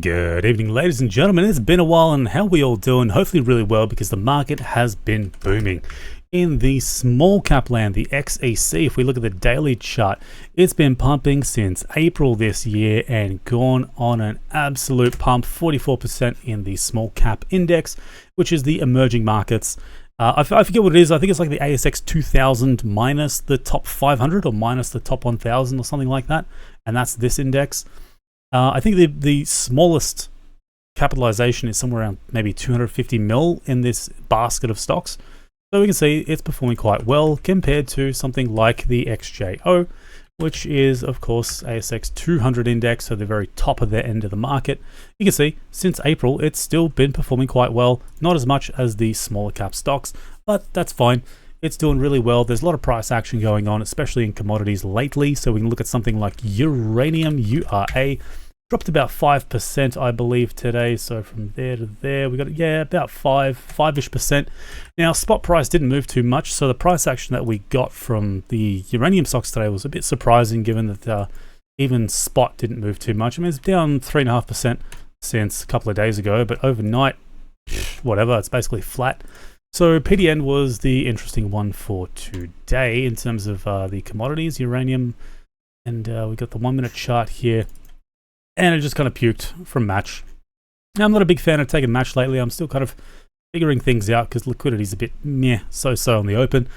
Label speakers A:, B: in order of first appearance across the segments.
A: Good evening, ladies and gentlemen. It's been a while, and how we all doing? Hopefully really well, because the market has been booming. In the small cap land, the XEC, if we look at the daily chart, it's been pumping since April this year and gone on an absolute pump, 44% in the small cap index, which is the emerging markets. I forget what it is. I think it's like the ASX 2000 minus the top 500 or minus the top 1000 or something like that. And that's this index. I think the smallest capitalization is somewhere around maybe 250 mil in this basket of stocks. So we can see it's performing quite well compared to something like the XJO, which is, of course, ASX 200 index, so the very top of their end of the market. You can see since April, it's still been performing quite well, not as much as the smaller cap stocks, but that's fine. It's doing really well. There's a lot of price action going on, especially in commodities lately. So we can look at something like uranium, URA. Dropped about 5%, I believe, today. So from there to there, we got, about 5-ish%. Now, spot price didn't move too much. So the price action that we got from the uranium stocks today was a bit surprising, given that even spot didn't move too much. I mean, it's down 3.5% since a couple of days ago, but overnight, whatever, it's basically flat. So PDN was the interesting one for today in terms of the commodities, uranium, and we got the 1 minute chart here. And it just kind of puked from match. Now, I'm not a big fan of taking match lately. I'm still kind of figuring things out because liquidity's a bit so-so on the open.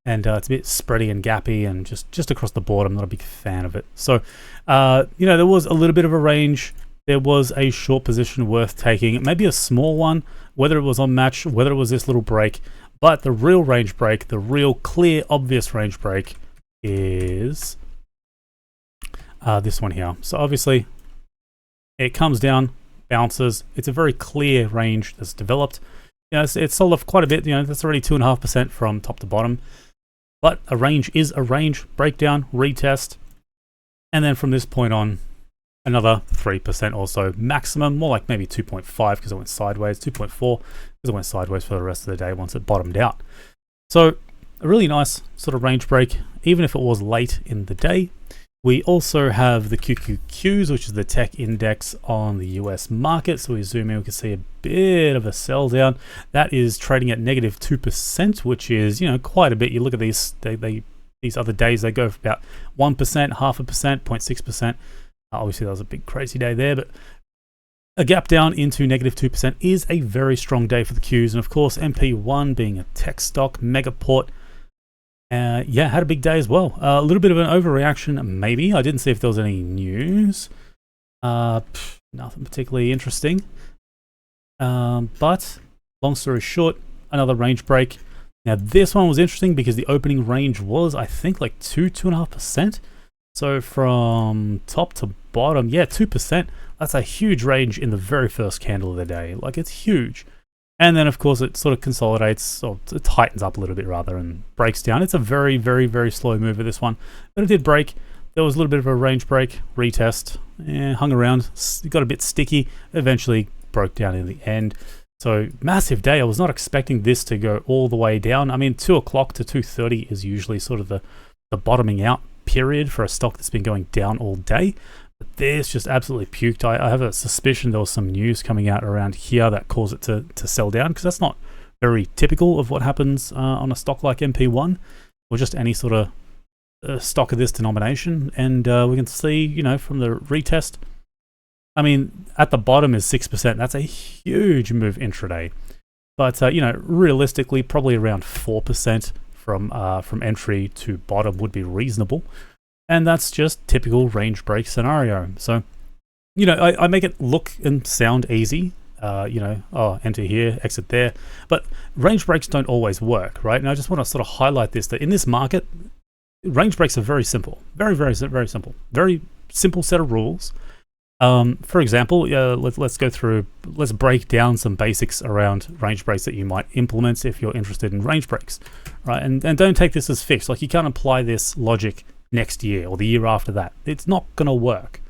A: And it's a bit spready and gappy, and just across the board, I'm not a big fan of it. So, there was a little bit of a range. There was a short position worth taking, maybe a small one, whether it was on match, whether it was this little break. But the real range break, the real clear, obvious range break is this one here. So obviously, it comes down, bounces. It's a very clear range that's developed. It's sold off quite a bit. That's already 2.5% from top to bottom. But a range is a range. Breakdown, retest. And then from this point on, another 3% or so maximum. More like maybe 2.5 because it went sideways. 2.4 because it went sideways for the rest of the day once it bottomed out. So a really nice sort of range break, even if it was late in the day. We also have the QQQs, which is the tech index on the US market. So we zoom in, we can see a bit of a sell down. That is trading at negative 2%, which is, quite a bit. You look at these, these other days, they go for about 1%, 0.5%, 0.6%. Obviously, that was a big crazy day there, but a gap down into negative 2% is a very strong day for the Qs. And of course, MP1 being a tech stock, Megaport, had a big day as well. A little bit of an overreaction, maybe. I didn't see if there was any news. Nothing particularly interesting. But long story short, another range break. Now, this one was interesting because the opening range was, I think, like 2.5%. So from top to bottom, 2%. That's a huge range in the very first candle of the day. Like, it's huge. And then, of course, it sort of consolidates, or it tightens up a little bit rather, and breaks down. It's a very, very, very slow mover, this one. But it did break. There was a little bit of a range break, retest, hung around, got a bit sticky, eventually broke down in the end. So, massive day. I was not expecting this to go all the way down. I mean, 2 o'clock to 2:30 is usually sort of the bottoming out period for a stock that's been going down all day. But this just absolutely puked. I have a suspicion there was some news coming out around here that caused it to sell down, because that's not very typical of what happens on a stock like MP1 or just any sort of stock of this denomination. And we can see, from the retest, I mean, at the bottom is 6%. That's a huge move intraday. But, realistically, probably around 4% from entry to bottom would be reasonable. And that's just typical range break scenario. So, I make it look and sound easy. Enter here, exit there. But range breaks don't always work, right? And I just want to sort of highlight this, that in this market, range breaks are very simple. Very, very, very simple. Very simple set of rules. For example, let's go through, let's break down some basics around range breaks that you might implement if you're interested in range breaks, right? And don't take this as fixed. Like, you can't apply this logic next year or the year after that. It's not going to work.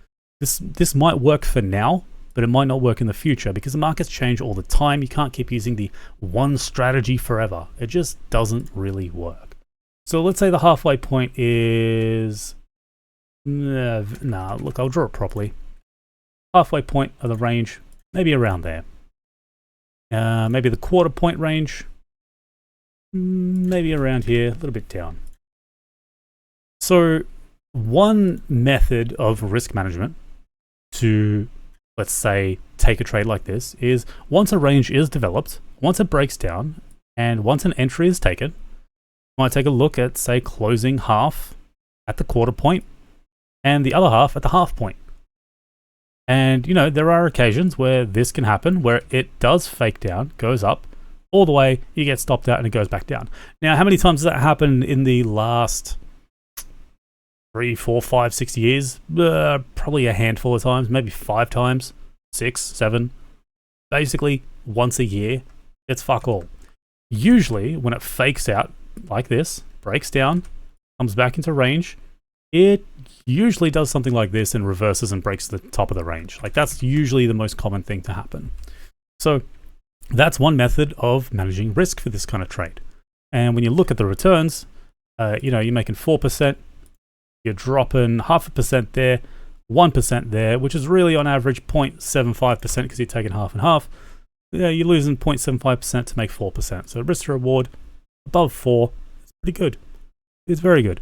A: This might work for now, but it might not work in the future because the markets change all the time. You can't keep using the one strategy forever. It just doesn't really work. So let's say the halfway point is... look, I'll draw it properly. halfway point of the range, maybe around there. Maybe the quarter point range, maybe around here, a little bit down. So one method of risk management to, let's say, take a trade like this is once a range is developed, once it breaks down, and once an entry is taken, you might take a look at, say, closing half at the quarter point and the other half at the half point. And, you know, there are occasions where this can happen, where it does fake down, goes up, all the way, you get stopped out and it goes back down. Now, how many times has that happened in the last 3, 4, 5, 6 years? Probably a handful of times, maybe 5 times, 6, 7. Basically, once a year, it's fuck all. Usually, when it fakes out like this, breaks down, comes back into range, it usually does something like this and reverses and breaks the top of the range. Like, that's usually the most common thing to happen. So that's one method of managing risk for this kind of trade. And when you look at the returns, you know, you're making 4%, you're dropping 0.5% there, 1% there, which is really on average 0.75% because you're taking half and half. Yeah, you're losing 0.75% to make 4%. So risk to reward above 4 is pretty good. It's very good.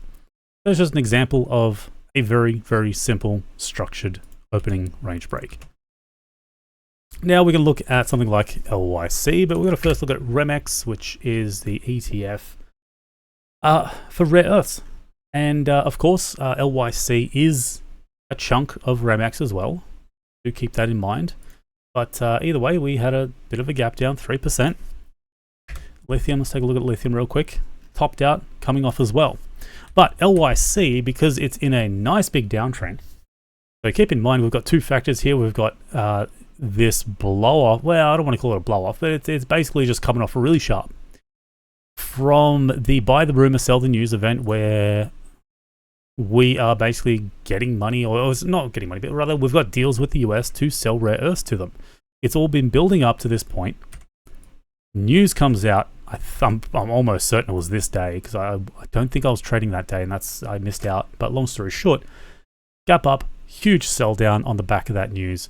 A: That's just an example of a very, very simple structured opening range break. Now we can look at something like LYC, but we're going to first look at REMX, which is the ETF for rare earths. And of course, LYC is a chunk of REMX as well. Do keep that in mind. But either way, we had a bit of a gap down, 3%. Lithium, let's take a look at lithium real quick. Topped out, coming off as well. But LYC, because it's in a nice big downtrend, so keep in mind we've got two factors here. We've got this blow off. Well, I don't want to call it a blow off, but it's basically just coming off really sharp from the buy the rumor, sell the news event, where we are basically getting money, or it's not getting money, but rather we've got deals with the US to sell rare earths to them. It's all been building up to this point. News comes out. I'm almost certain it was this day because I don't think I was trading that day, and I missed out. But long story short, gap up, huge sell down on the back of that news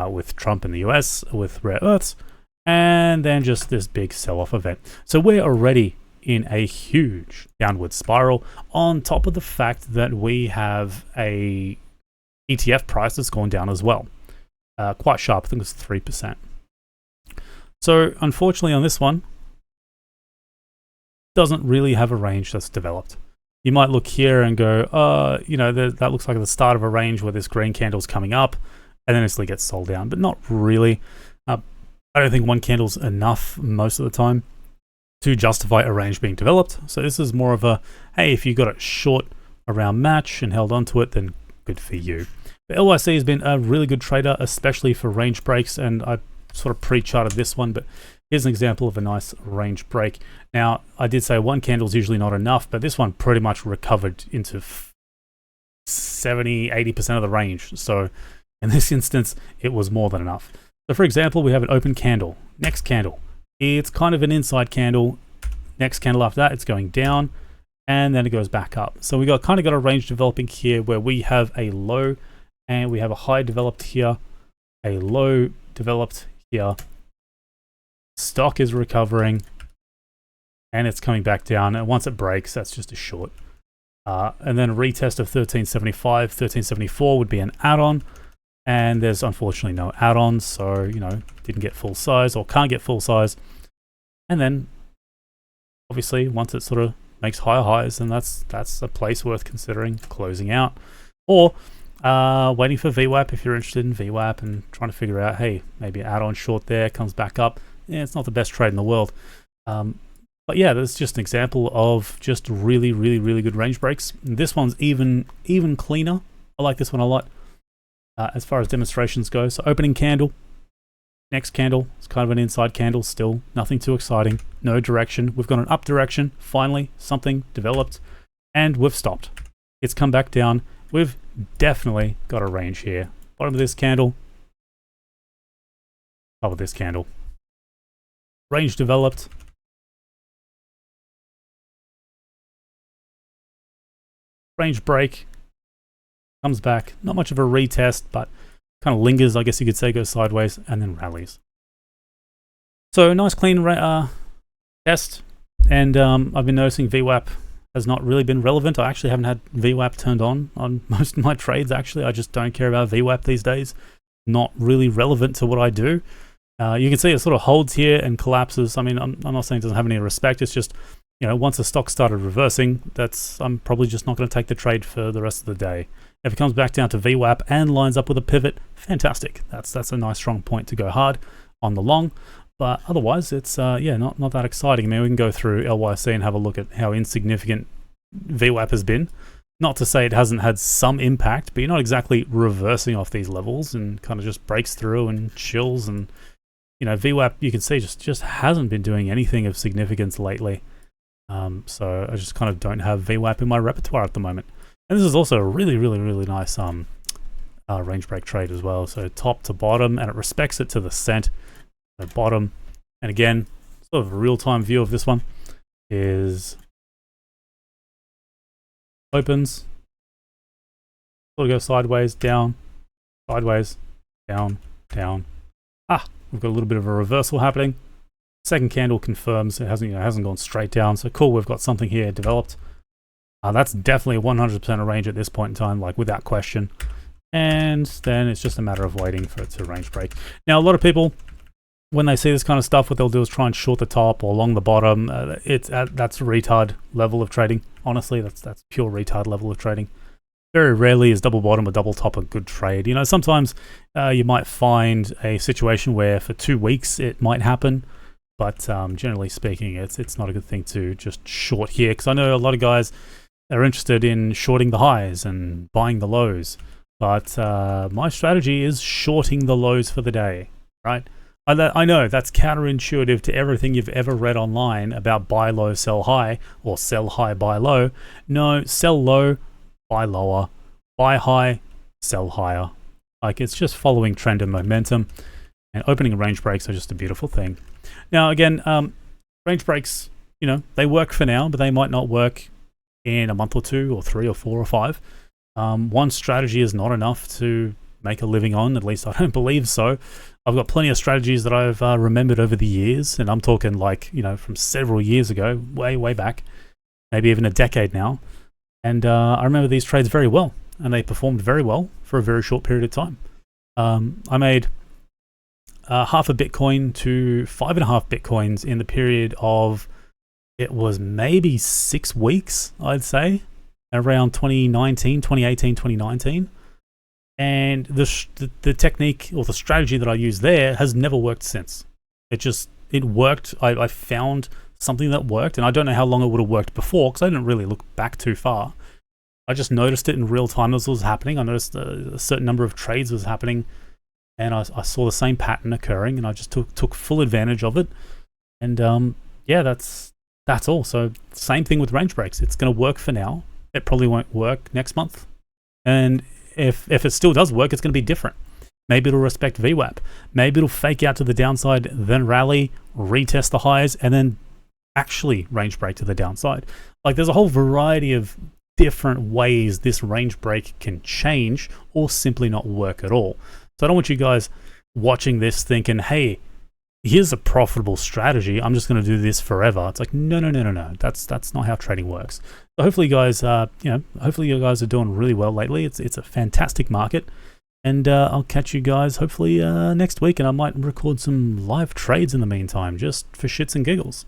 A: with Trump in the US with rare earths, and then just this big sell-off event. So we're already in a huge downward spiral on top of the fact that we have a ETF price that's gone down as well. Quite sharp, I think it's 3%. So unfortunately on this one, doesn't really have a range that's developed. You might look here and go, you know, that looks like the start of a range where this green candle's coming up and then instantly gets sold down, but not really. I don't think one candle's enough most of the time to justify a range being developed. So this is more of a, hey, if you got it short around match and held onto it, then good for you. But LYC has been a really good trader, especially for range breaks, and I sort of pre-charted this one, but here's an example of a nice range break. Now, I did say one candle is usually not enough, but this one pretty much recovered into 70, 80% of the range. So in this instance, it was more than enough. So for example, we have an open candle. Next candle, it's kind of an inside candle. Next candle after that, it's going down, and then it goes back up. So we kind of got a range developing here where we have a low and we have a high developed here, a low developed here. Stock is recovering and it's coming back down, and once it breaks, that's just a short. And then a retest of 1375, 1374 would be an add-on, and there's unfortunately no add-ons, so you know, didn't get full size or can't get full size. And then obviously once it sort of makes higher highs, then that's a place worth considering closing out, or waiting for VWAP if you're interested in VWAP and trying to figure out, hey, maybe an add-on short there, comes back up. Yeah, it's not the best trade in the world. But yeah, that's just an example of just really, really, really good range breaks. This one's even cleaner. I like this one a lot as far as demonstrations go. So opening candle, next candle, it's kind of an inside candle still, nothing too exciting, no direction. We've got an up direction, finally, something developed, and we've stopped. It's come back down. We've definitely got a range here. Bottom of this candle, top of this candle. Range developed. Range break. Comes back. Not much of a retest, but kind of lingers, I guess you could say, goes sideways, and then rallies. So nice clean test, and I've been noticing VWAP has not really been relevant. I actually haven't had VWAP turned on most of my trades, actually. I just don't care about VWAP these days. Not really relevant to what I do. You can see it sort of holds here and collapses. I mean, I'm not saying it doesn't have any respect. It's just, you know, once the stock started reversing, I'm probably just not going to take the trade for the rest of the day. If it comes back down to VWAP and lines up with a pivot, fantastic. That's a nice strong point to go hard on the long. But otherwise, it's yeah, not that exciting. I mean, we can go through LYC and have a look at how insignificant VWAP has been. Not to say it hasn't had some impact, but you're not exactly reversing off these levels, and kind of just breaks through and chills. And you know, VWAP, you can see just hasn't been doing anything of significance lately. So I just kind of don't have VWAP in my repertoire at the moment. And this is also a really nice range break trade as well. So top to bottom, and it respects it to the cent. The bottom, and again, sort of a real-time view of this one is opens, sort of go sideways, down, sideways, down, down. We've got a little bit of a reversal happening. Second candle confirms it hasn't gone straight down. So cool, we've got something here developed. That's definitely 100% a range at this point in time, like without question. And then it's just a matter of waiting for it to range break. Now, a lot of people, when they see this kind of stuff, what they'll do is try and short the top or along the bottom. That's retard level of trading. Honestly, that's pure retard level of trading. Very rarely is double bottom or double top a good trade. You know, sometimes you might find a situation where for 2 weeks it might happen, but generally speaking, it's not a good thing to just short here, because I know a lot of guys are interested in shorting the highs and buying the lows, but my strategy is shorting the lows for the day, right? I know that's counterintuitive to everything you've ever read online about buy low, sell high, or sell high, buy low. No, sell low, buy lower, buy high, sell higher. Like, it's just following trend and momentum, and opening range breaks are just a beautiful thing. Now, again, range breaks, you know, they work for now, but they might not work in a month or 2 or 3 or 4 or 5. One strategy is not enough to make a living on, at least I don't believe so. I've got plenty of strategies that I've remembered over the years, and I'm talking like, you know, from several years ago, way back, maybe even a decade now. And I remember these trades very well, and they performed very well for a very short period of time. I made half a Bitcoin to 5.5 Bitcoins in the period of, it was maybe 6 weeks, I'd say, around 2018, 2019. And the technique or the strategy that I used there has never worked since. It worked. I found something that worked, and I don't know how long it would have worked before, because I didn't really look back too far. I just noticed it in real time as it was happening. I noticed a certain number of trades was happening, and I saw the same pattern occurring, and I just took full advantage of it. And yeah, that's all. So same thing with range breaks. It's going to work for now. It probably won't work next month, and if it still does work, it's going to be different. Maybe it'll respect VWAP. Maybe it'll fake out to the downside, then rally, retest the highs, and then actually range break to the downside. Like, there's a whole variety of different ways this range break can change or simply not work at all. So I don't want you guys watching this thinking, hey, here's a profitable strategy, I'm just going to do this forever. It's like, no. That's not how trading works. So hopefully, guys, hopefully you guys are doing really well lately. It's a fantastic market, and I'll catch you guys hopefully next week, and I might record some live trades in the meantime, just for shits and giggles.